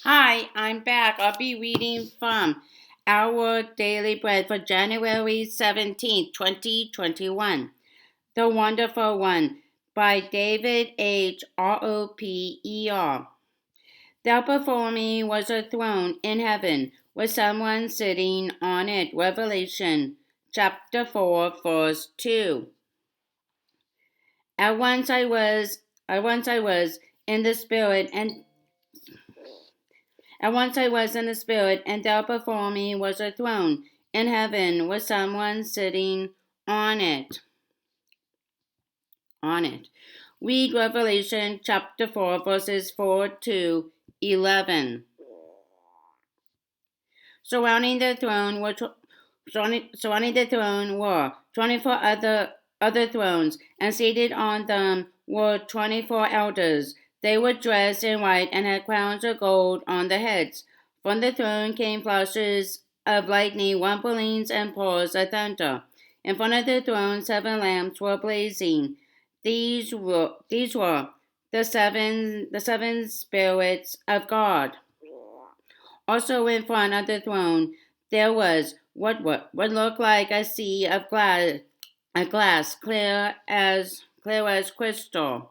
Hi, I'm back. I'll be reading from Our Daily Bread for January 17th, 2021. The Wonderful One by David H. Roper. There before me was a throne in heaven with someone sitting on it. Revelation chapter 4, verse 2. At once I was in the spirit and there before me was a throne in heaven with someone sitting on it. Read Revelation chapter 4, verses 4 to 11. Surrounding the throne were 24 other thrones, and seated on them were 24 elders. They were dressed in white and had crowns of gold on their heads. From the throne came flashes of lightning, rumblings, and peals of thunder. In front of the throne 7 lamps were blazing. These were the seven spirits of God. Also in front of the throne there was what looked like a sea of glass clear as crystal.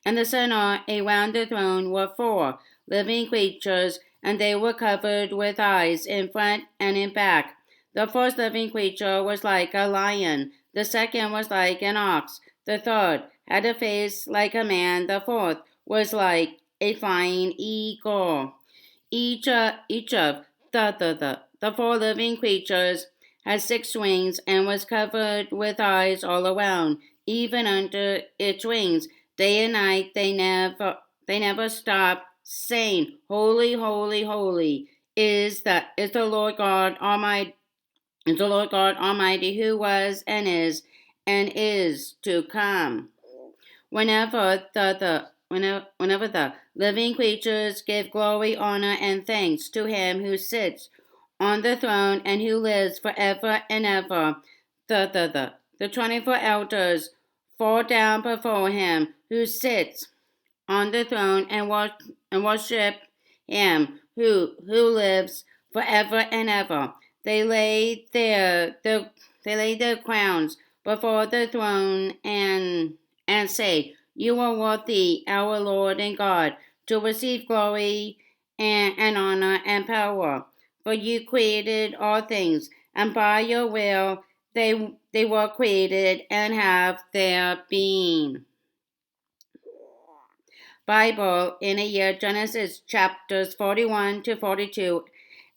In the center around the throne were 4 living creatures, and they were covered with eyes in front and in back. The first living creature was like a lion, the second was like an ox, the third had a face like a man, the fourth was like a flying eagle. Each of the 4 living creatures had 6 wings and was covered with eyes all around, even under its wings. Day and night they never stop saying, "Holy, holy, holy is the Lord God Almighty, who was and is to come." Whenever the living creatures give glory, honor, and thanks to him who sits on the throne and who lives forever and ever, the 24 elders fall down before him who sits on the throne and worship him who lives forever and ever. They lay their crowns before the throne and say, "You are worthy, our Lord and God, to receive glory and honor and power. For you created all things, and by your will they were created and have their being." Bible in a year: Genesis chapters 41 to 42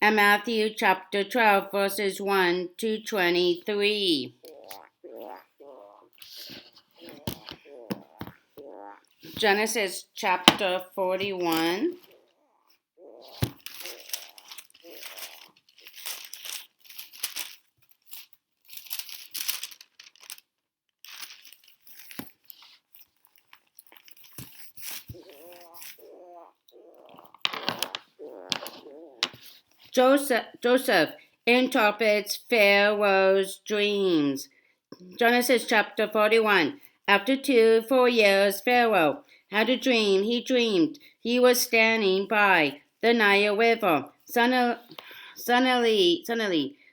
and Matthew chapter 12 verses 1 to 23. Genesis chapter 41. Joseph interprets Pharaoh's dreams. Genesis chapter 41. After 2 full years, Pharaoh had a dream. He dreamed he was standing by the Nile River. Suddenly,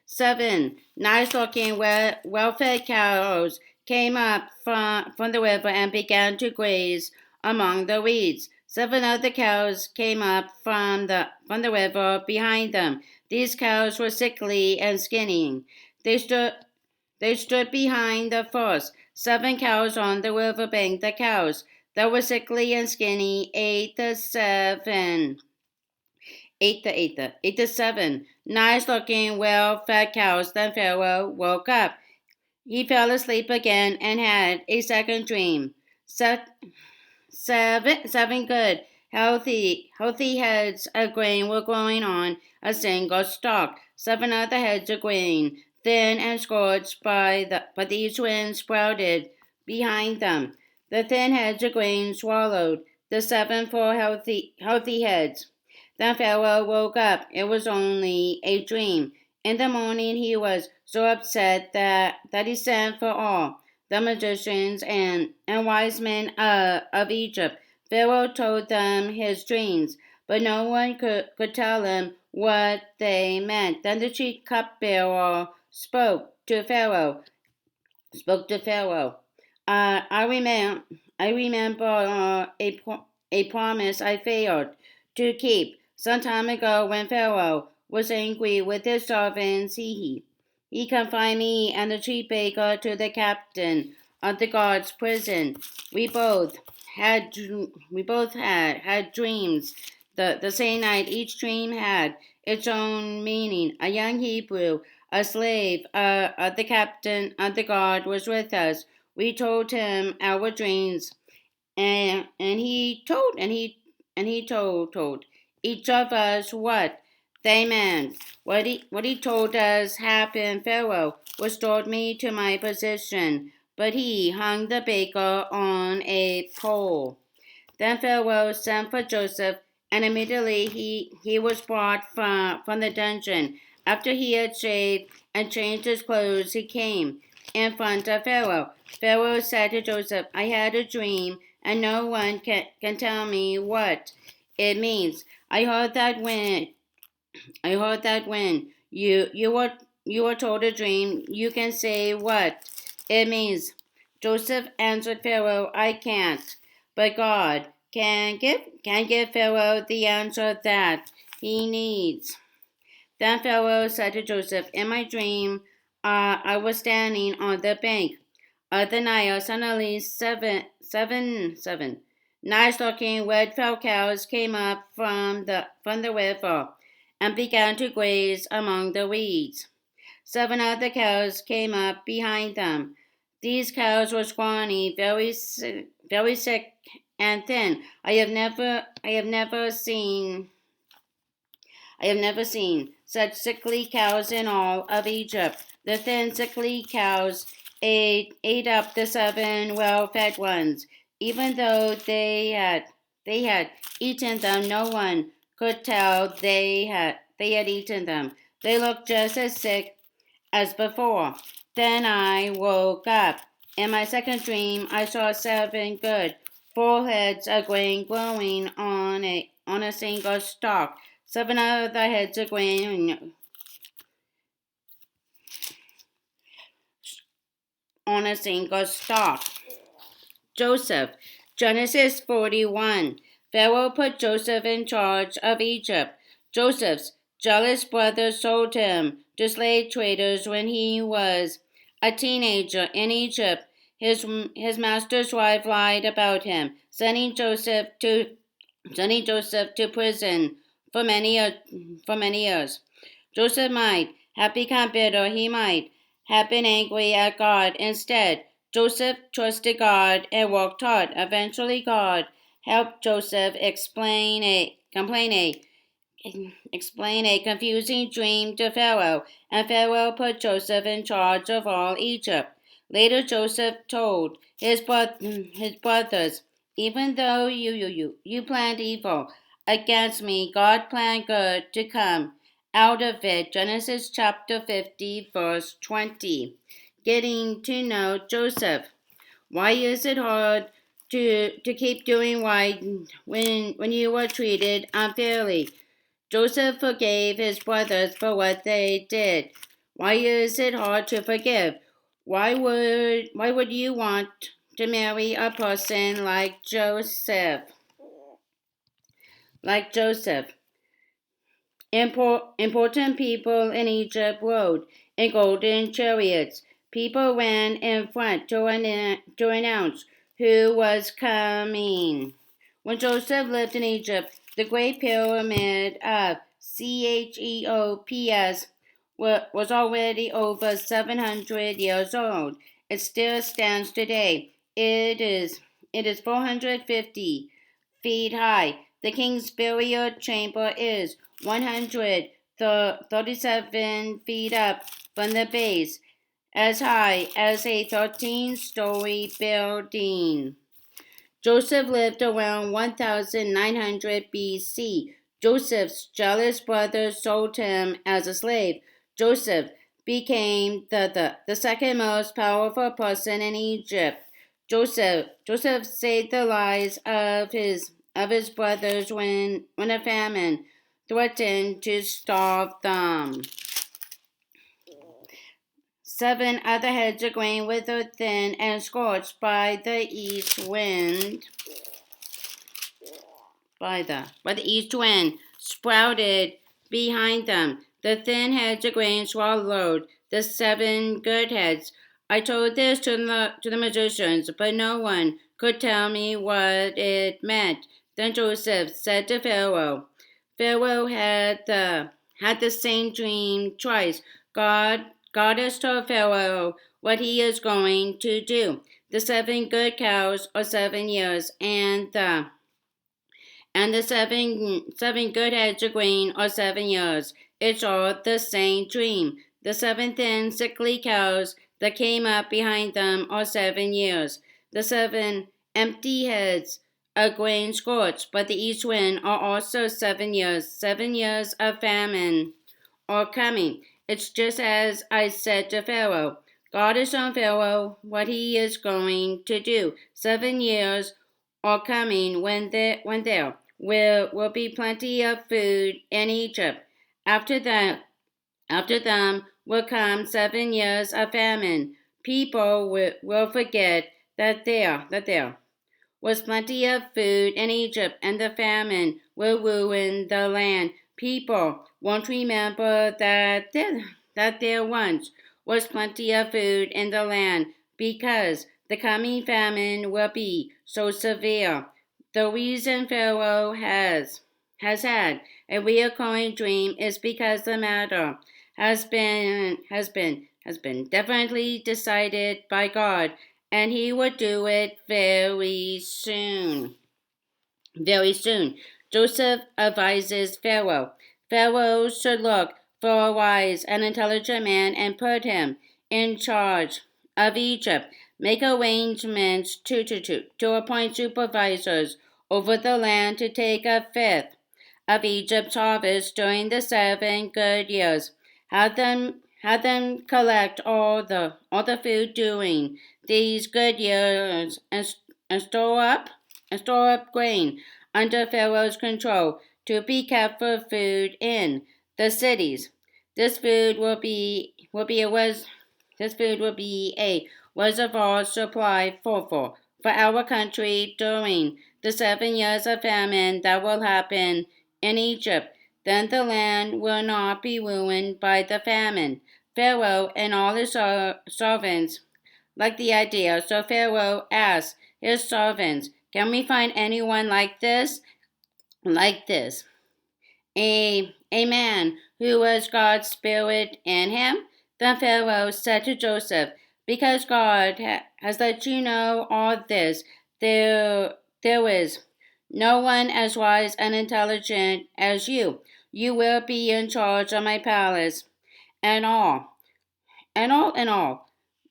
7 nice-looking, well-fed cows came up from the river and began to graze among the reeds. 7 other cows came up from the river behind them. These cows were sickly and skinny. They stood behind the first 7 cows on the riverbank. The cows that were sickly and skinny ate the 7 nice-looking, well-fed cows. Then Pharaoh woke up. He fell asleep again and had a second dream. 7 good, healthy heads of grain were growing on a single stalk. 7 other heads of grain, thin and scorched but these winds sprouted behind them. The thin heads of grain swallowed the 7 full healthy heads. Then Pharaoh woke up. It was only a dream. In the morning he was so upset that he sent for all the magicians and wise men of Egypt. Pharaoh told them his dreams, but no one could tell him what they meant. Then the chief cupbearer spoke to Pharaoh. Uh, I remember, I remember a promise I failed to keep some time ago when Pharaoh was angry with his servants. He confined me and the chief baker to the captain of the guard's prison. We both had dreams. The same night, each dream had its own meaning. A young Hebrew, a slave of the captain of the guard, was with us. We told him our dreams, and he told each of us what they meant. What he told us happened. Pharaoh restored me to my position, but he hung the baker on a pole. Then Pharaoh sent for Joseph, and immediately he was brought from the dungeon. After he had shaved and changed his clothes, he came in front of Pharaoh. Pharaoh said to Joseph, I had a dream, and no one can tell me what it means. I heard that when you were told a dream, you can say what it means. Joseph answered Pharaoh, I can't, but God can give Pharaoh the answer that he needs. Then Pharaoh said to Joseph, in my dream, I was standing on the bank of the Nile. Suddenly, seven nice-looking red-felt cows came up from the river and began to graze among the reeds. 7 other cows came up behind them. These cows were scrawny, very sick and thin. I have never seen such sickly cows in all of Egypt. The thin, sickly cows ate up the 7 well-fed ones. Even though they had eaten them, no one could tell they had eaten them. They looked just as sick as before. Then I woke up. In my second dream, I saw 7 good, full heads of grain growing on a single stalk. 7 other heads of grain on a single stalk. Joseph, Genesis 41. Pharaoh put Joseph in charge of Egypt. Joseph's jealous brothers sold him to slave traders when he was a teenager in Egypt. His master's wife lied about him, sending Joseph to prison for many years. Joseph might have become bitter. He might have been angry at God. Instead, Joseph trusted God and worked hard. Eventually, God helped Joseph explain a confusing dream to Pharaoh, and Pharaoh put Joseph in charge of all Egypt. Later, Joseph told his brothers, even though you planned evil against me, God planned good to come out of it. Genesis chapter 50, verse 20. Getting to know Joseph. Why is it hard to keep doing right when you were treated unfairly? Joseph forgave his brothers for what they did. Why is it hard to forgive? Why would you want to marry a person like Joseph? Like Joseph. Important people in Egypt rode in golden chariots. People ran in front to announce who was coming. When Joseph lived in Egypt, the Great Pyramid of Cheops was already over 700 years old. It still stands today. It is 450 feet high. The king's burial chamber is 137 feet up from the base, as high as a 13-story building. Joseph lived around 1900 BC. Joseph's jealous brothers sold him as a slave. Joseph became the second most powerful person in Egypt. Joseph saved the lives of his brothers when a famine threatened to starve them. 7 other heads of grain withered thin and scorched by the east wind. By the east wind sprouted behind them. The thin heads of grain swallowed the 7 good heads. I told this to the magicians, but no one could tell me what it meant. Then Joseph said to Pharaoh. Pharaoh had the same dream twice. God has told Pharaoh what he is going to do. The 7 good cows are 7 years, and the seven good heads of grain are 7 years. It's all the same dream. The 7 thin, sickly cows that came up behind them are 7 years. The 7 empty heads of grain scorched, but the east wind are also 7 years. 7 years of famine are coming. It's just as I said to Pharaoh. God has shown Pharaoh what he is going to do. 7 years are coming when there will be plenty of food in Egypt. After them will come 7 years of famine. People will forget that there was plenty of food in Egypt, and the famine will ruin the land. People won't remember that there once was plenty of food in the land, because the coming famine will be so severe. The reason Pharaoh has had a recurring dream is because the matter has been definitely decided by God, and he would do it very soon. Very soon. Joseph advises Pharaoh. Pharaoh should look for a wise and intelligent man and put him in charge of Egypt. Make arrangements to appoint supervisors over the land to take a fifth of Egypt's harvest during the 7 good years. Have them collect all the food during these good years and store up grain under Pharaoh's control to be kept for food in the cities. This food will be a reservoir supply for our country during the 7 years of famine that will happen in Egypt. Then the land will not be ruined by the famine. Pharaoh and all his servants liked the idea, so Pharaoh asked his servants, "Can we find anyone like this? A man who has God's spirit in him?" Then Pharaoh said to Joseph, "Because God has let you know all this, there is no one as wise and intelligent as you. You will be in charge of my palace, and all,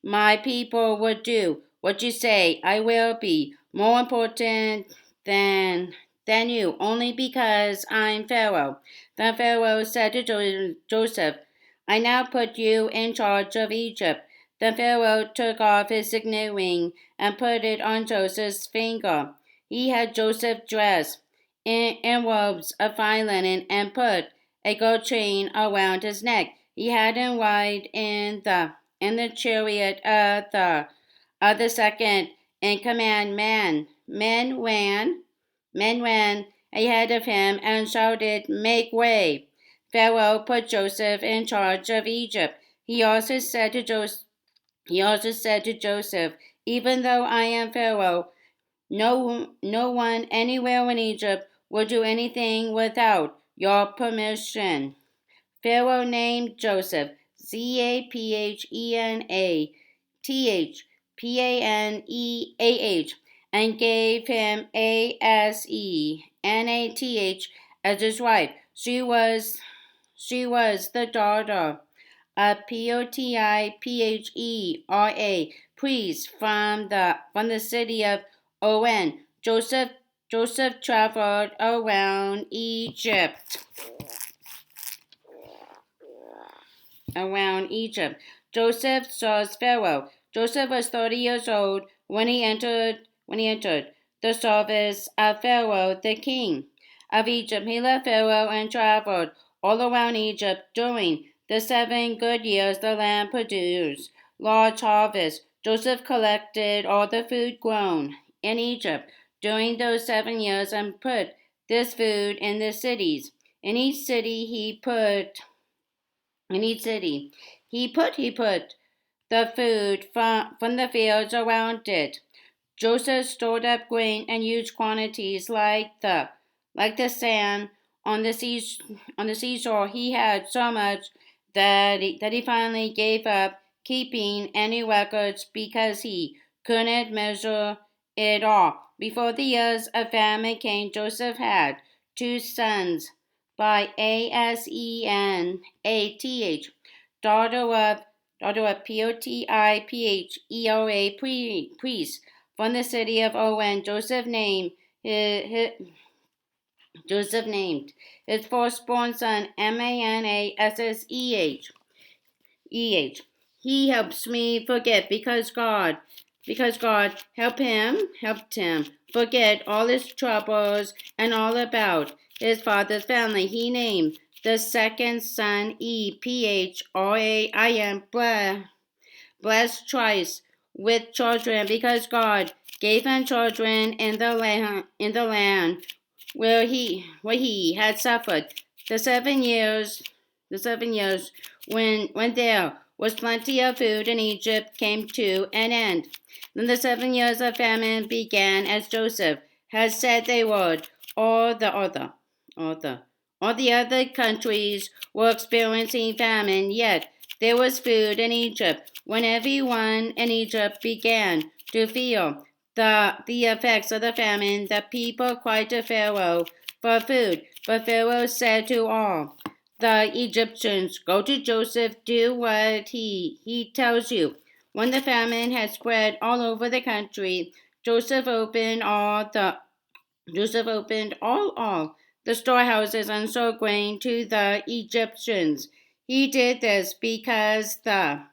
my people will do what you say. I will be more important than you, only because I'm Pharaoh." Then Pharaoh said to Joseph, "I now put you in charge of Egypt." Then Pharaoh took off his signet ring and put it on Joseph's finger. He had Joseph dressed in robes of fine linen and put a gold chain around his neck. He had him ride in the chariot of the second in command man. Men ran ahead of him and shouted, "Make way!" Pharaoh put Joseph in charge of Egypt. He also said to Joseph, "Even though I am Pharaoh, no one anywhere in Egypt will do anything without your permission." Pharaoh named Joseph Zaphenath and gave him Asenath as his wife. She was the daughter of Potiphera, priest from the city of On. Joseph traveled around Egypt. Joseph served Pharaoh. Joseph was 30 years old when he entered the service of Pharaoh the king of Egypt. He left Pharaoh and traveled all around Egypt. During the 7 good years the land produced large harvest. Joseph collected all the food grown in Egypt during those 7 years and put this food in the cities. In each city he put the food from the fields around it. Joseph stored up grain in huge quantities like the sand on the seashore. He had so much that he finally gave up keeping any records because he couldn't measure it all. Before the years of famine came, Joseph had 2 sons by Asenath, daughter of Potiphera, priest from the city of On. Joseph named his firstborn son Manasseh. He helps me forget because God helped him forget all his troubles and all about his father's family. He named the second son Ephraim, blessed twice with children, because God gave him children in the land where he had suffered the 7 years when there was plenty of food in Egypt came to an end. Then the 7 years of famine began, as Joseph had said they would. All the other countries were experiencing famine, yet there was food in Egypt. When everyone in Egypt began to feel the effects of the famine, the people cried to Pharaoh for food. But Pharaoh said to all the Egyptians, "Go to Joseph, do what he tells you." When the famine had spread all over the country, Joseph opened all the storehouses and sold grain to the Egyptians. He did this because the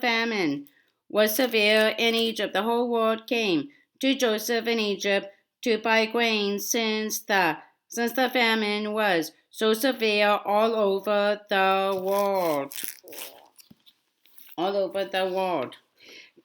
famine was severe in Egypt. The whole world came to Joseph in Egypt to buy grain, since the famine was so severe all over the world.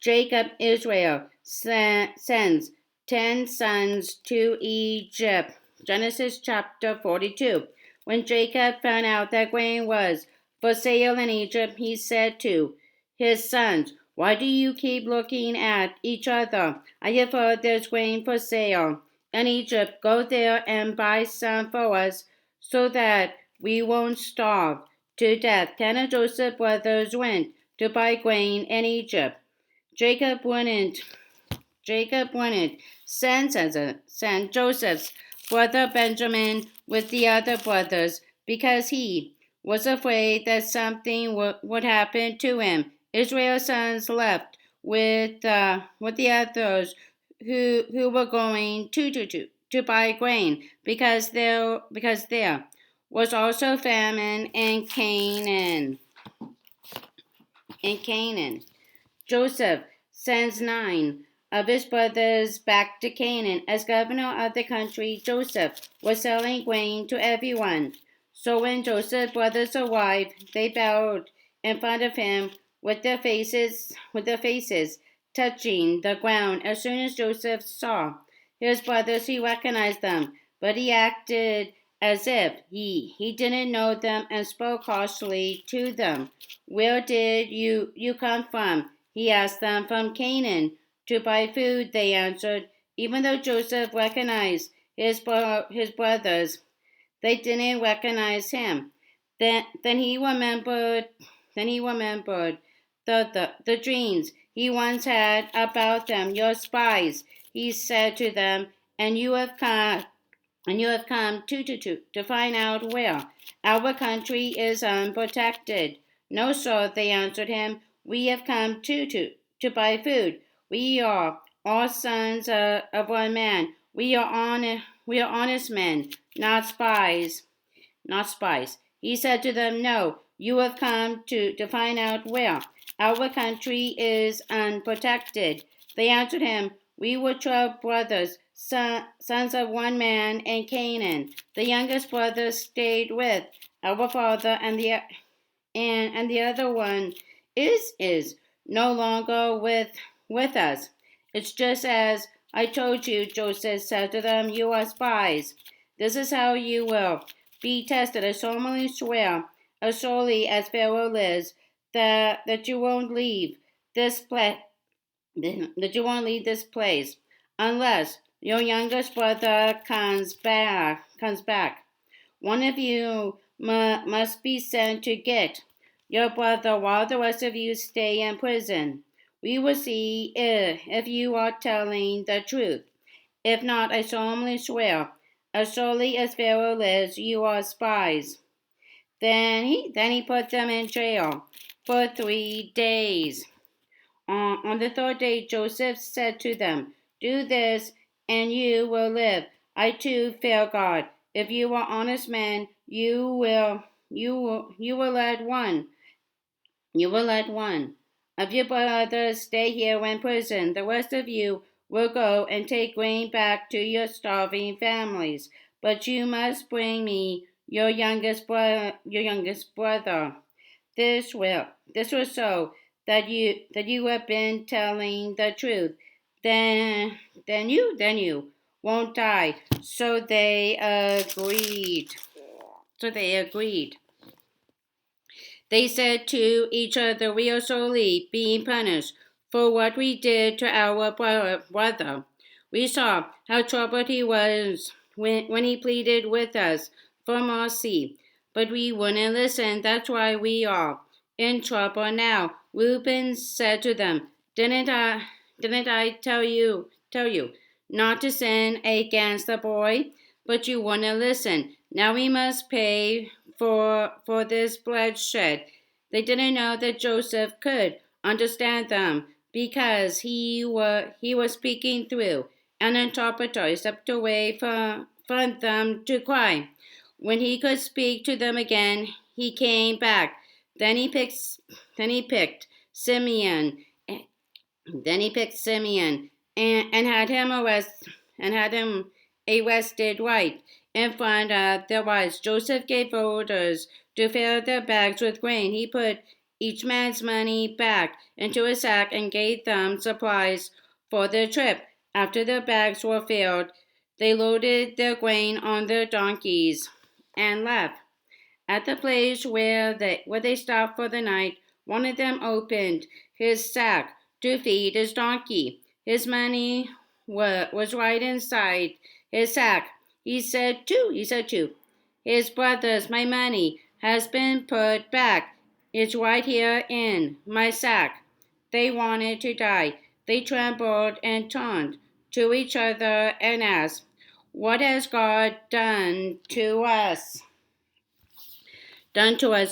Jacob Israel sends 10 sons to Egypt. Genesis chapter 42. When Jacob found out that grain was for sale in Egypt, he said to his sons, "Why do you keep looking at each other? I have heard there's grain for sale in Egypt. Go there and buy some for us, so that we won't starve to death." 10 of Joseph's brothers went to buy grain in Egypt. Jacob wouldn't send Joseph's brother Benjamin with the other brothers, because he was afraid that something would happen to him. Israel's sons left with the others who were going to buy grain, because there was also famine in Canaan. Joseph sends 9 of his brothers back to Canaan. As governor of the country, Joseph was selling grain to everyone. So when Joseph's brothers arrived, they bowed in front of him with their faces touching the ground. As soon as Joseph saw his brothers, he recognized them, but he acted as if he didn't know them and spoke harshly to them. "Where did you come from?" he asked them. "From Canaan, to buy food," they answered. Even though Joseph recognized his brothers, they didn't recognize him. Then he remembered the dreams he once had about them. "You're spies," he said to them, "and you have come to find out where our country is unprotected." "No, sir," they answered him. "We have come to buy food. We are all sons of one man. We are honest men, not spies." He said to them, "No, you have come to find out where our country is unprotected." They answered him, "We were 12 brothers. sons of one man in Canaan. The youngest brother stayed with our father, and the other one is no longer with us. It's just as I told you, Joseph said to them, you are spies. This is how you will be tested. I solemnly swear, as surely as Pharaoh lives, that you won't leave this place, that you won't leave this place unless your youngest brother comes back. One of you must be sent to get your brother while the rest of you stay in prison. We will see if you are telling the truth. If not, I solemnly swear, as surely as Pharaoh lives, you are spies. Then he put them in jail for 3 days. On the third day, Joseph said to them, do this, and you will live. I too fear God. If you are honest men, you will let one of your brothers stay here in prison. The rest of you will go and take grain back to your starving families. But you must bring me your youngest brother. This will show that you have been telling the truth. Then you won't die. So they agreed. They said to each other, we are surely being punished for what we did to our brother. We saw how troubled he was when he pleaded with us for mercy, but we wouldn't listen. That's why we are in trouble now. Reuben said to them, Didn't I tell you not to sin against the boy? But you wouldn't listen. Now we must pay for this bloodshed. They didn't know that Joseph could understand them because he was speaking through an interpreter. He stepped away from them to cry. When he could speak to them again, he came back. Then he picked Simeon. Then he picked Simeon and had him arrested right in front of their wives. Joseph gave orders to fill their bags with grain. He put each man's money back into a sack and gave them supplies for their trip. After their bags were filled, they loaded their grain on their donkeys and left. At the place where they stopped for the night, one of them opened his sack to feed his donkey. His money was right inside his sack. He said to his brothers, my money has been put back. It's right here in my sack. They wanted to die. They trembled and turned to each other and asked, what has God done to us?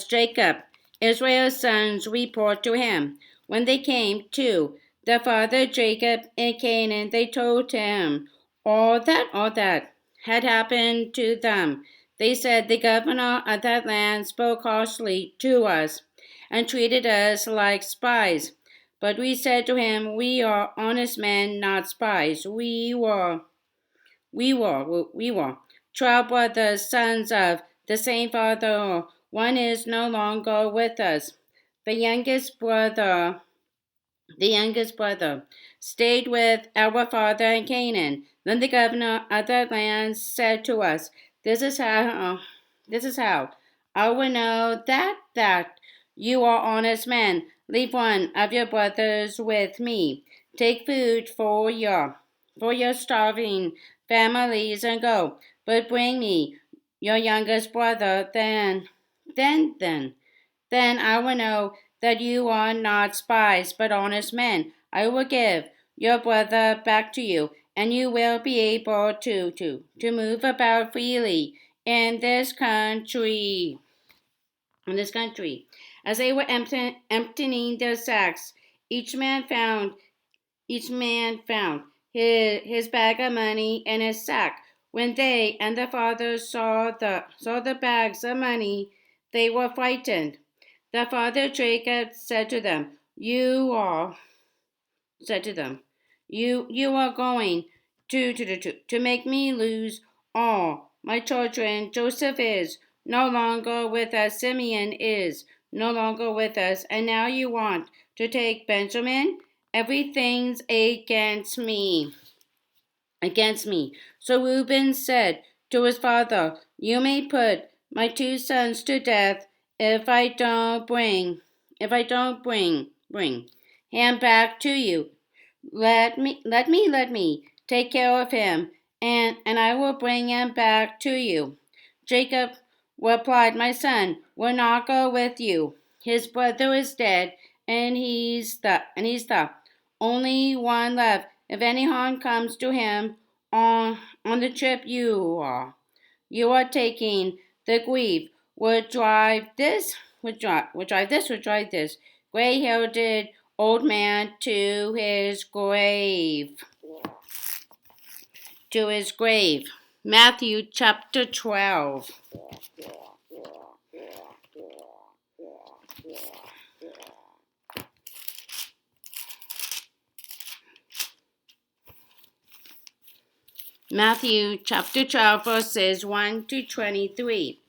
Jacob. Israel's sons report to him. When they came to their father Jacob in Canaan, they told him all that had happened to them. They said, the governor of that land spoke harshly to us and treated us like spies. But we said to him, we are honest men, not spies. We were 12 brothers, sons of the same father. One is no longer with us. The youngest brother stayed with our father in Canaan. Then the governor of that land said to us, This is how I will know that you are honest men. Leave one of your brothers with me. Take food for your starving families and go. But bring me your youngest brother. Then I will know that you are not spies, but honest men. I will give your brother back to you, and you will be able to move about freely in this country. As they were emptying their sacks, each man found his bag of money in his sack. When they and the father saw the bags of money, they were frightened. The father Jacob said to them, "You are going to make me lose all my children. Joseph is no longer with us. Simeon is no longer with us. And now you want to take Benjamin? Everything's against me. Against me. So Reuben said to his father, You may put my two sons to death if I don't bring him back to you. Let me take care of him, and I will bring him back to you. Jacob replied, My son will not go with you. His brother is dead, and he's the only one left. If any harm comes to him on the trip you are taking, the grief would drive this gray-headed old man to his grave. Matthew chapter 12. Matthew chapter 12, verses 1 to 23.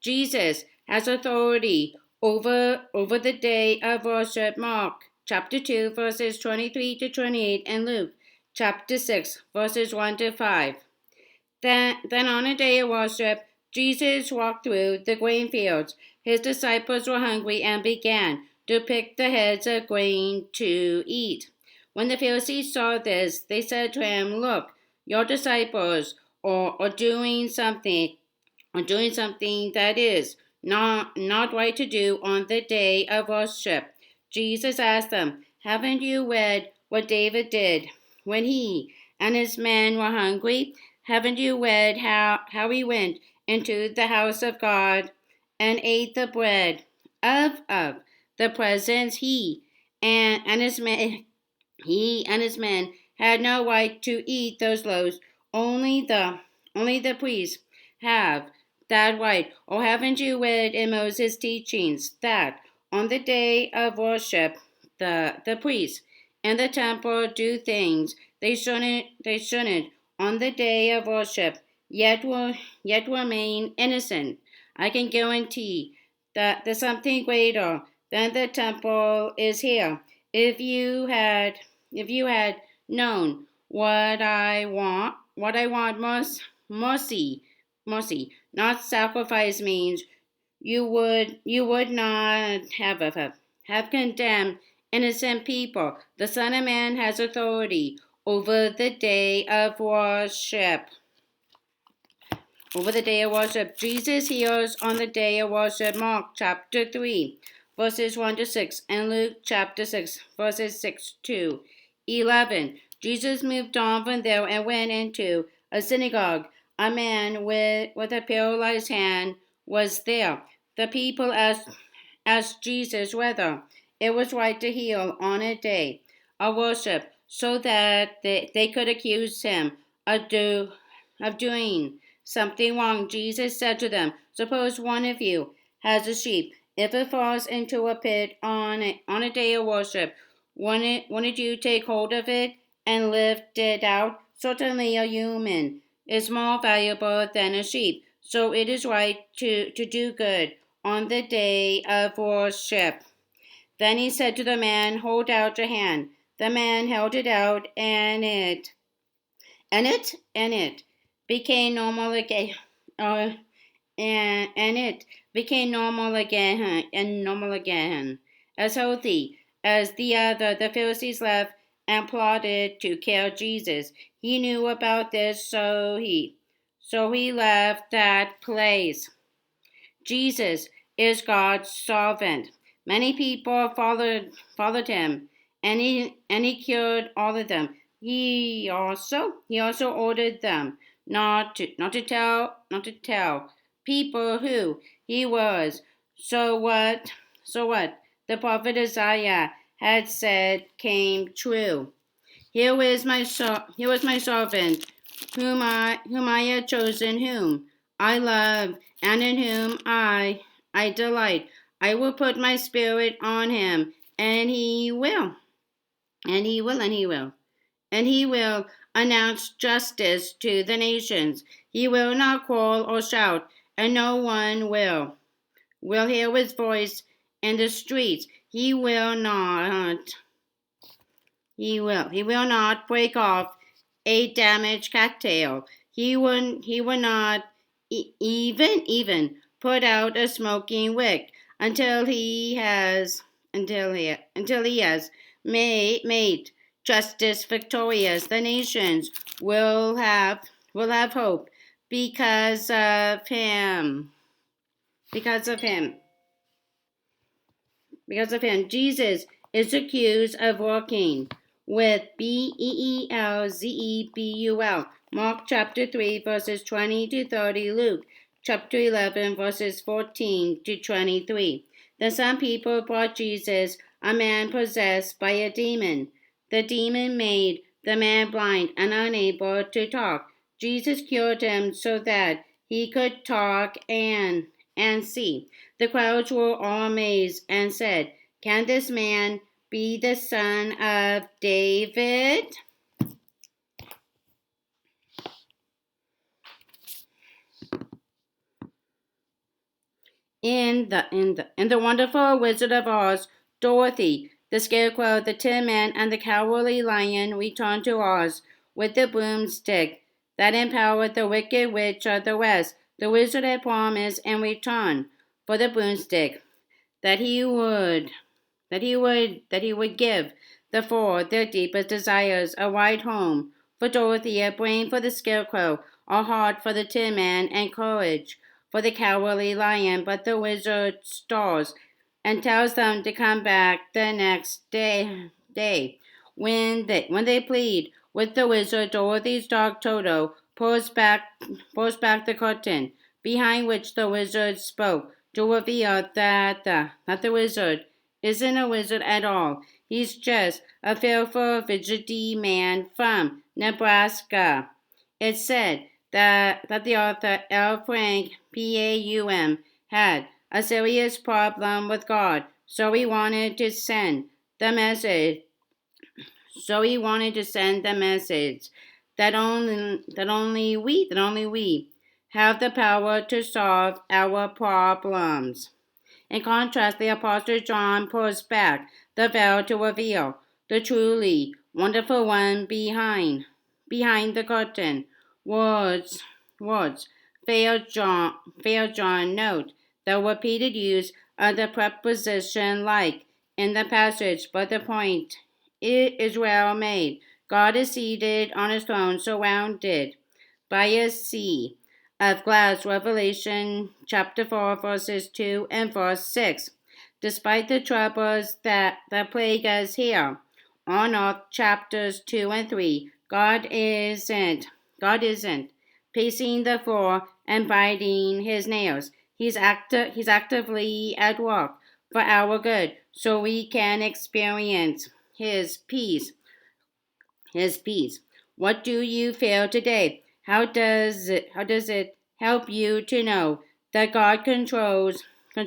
Jesus has authority over the day of worship. Mark chapter 2, verses 23 to 28, and Luke chapter 6, verses 1 to 5. Then on a day of worship, Jesus walked through the grain fields. His disciples were hungry and began to pick the heads of grain to eat. When the Pharisees saw this, they said to him, Look, your disciples are doing something that is not right to do on the day of worship. Jesus asked them, Haven't you read what David did when he and his men were hungry? Haven't you read how he went into the house of God and ate the bread of the presence? He and his men had no right to eat those loaves. Only the priests have that right. Or haven't you read in Moses' teachings that on the day of worship, the priests in the temple do things they shouldn't on the day of worship, yet remain innocent? I can guarantee that there's something greater than the temple is here. If you had known what I want mercy, not sacrifice means, you would not have condemned innocent people. The Son of Man has authority over the day of worship. Jesus heals on the day of worship. Mark chapter 3, verses 1 to 6, and Luke chapter 6, verses 6 to 11. Jesus moved on from there and went into a synagogue. A man with a paralyzed hand was there. The people asked Jesus whether it was right to heal on a day of worship so that they could accuse him of doing something wrong. Jesus said to them, Suppose one of you has a sheep. If it falls into a pit on a day of worship, wouldn't you take hold of it and lift it out? Certainly a human is more valuable than a sheep, so it is right to do good on the day of worship. Then he said to the man, Hold out your hand. The man held it out, and it became normal again. And it became normal again, as healthy as the other. The Pharisees left and plotted to kill Jesus. He knew about this, so he left that place. Jesus is God's servant. Many people followed him, and he cured all of them. He also ordered them not to tell people who he was. So what the prophet Isaiah had said came true. Here was my servant, whom I had chosen, whom I love, and in whom I delight. I will put my spirit on him, and he will announce justice to the nations. He will not call or shout, and no one will hear his voice in the streets. He will not break off a damaged cattail. He will not even put out a smoking wick until he has made justice victorious. The nations will have hope because of him. Because of him. Because of him. Jesus is accused of working with Beelzebul. Mark chapter 3, verses 20 to 30. Luke chapter 11, verses 14 to 23. Then some people brought Jesus a man possessed by a demon. The demon made the man blind and unable to talk. Jesus cured him so that he could talk and see. The crowds were all amazed and said, "Can this man be the son of David?" In the Wonderful Wizard of Oz, Dorothy, the Scarecrow, the Tin Man, and the Cowardly Lion return to Oz with the broomstick that empowered the Wicked Witch of the West. The wizard had promised in return for the broomstick that he would give the four their deepest desires: a white home for Dorothy, a brain for the Scarecrow, a heart for the Tin Man, and courage for the Cowardly Lion. But the wizard stalls and tells them to come back the next day. When they plead with the wizard, Dorothy's dog Toto pulls back the curtain behind which the wizard spoke to reveal that the wizard isn't a wizard at all. He's just a fearful, fidgety man from Nebraska. It's said that the author L. Frank Baum had a serious problem with God, so he wanted to send the message. That only we have the power to solve our problems. In contrast, the Apostle John pulls back the veil to reveal the truly wonderful one behind the curtain. Words. Fail John note the repeated use of the preposition like in the passage, but the point is well made. God is seated on his throne, surrounded by a sea of glass. Revelation chapter 4, verses 2 and verse 6. Despite the troubles that plague us here on earth, chapters 2 and 3, God isn't pacing the floor and biting his nails. He's actively at work for our good, so we can experience his peace. What do you feel today? How does it help you to know that God controls the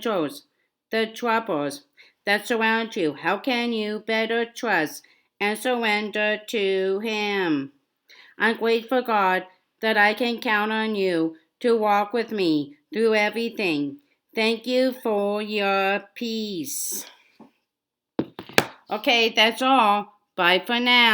troubles that surround you? How can you better trust and surrender to him? I'm grateful, God, that I can count on you to walk with me through everything. Thank you for your peace. Okay, that's all. Bye for now.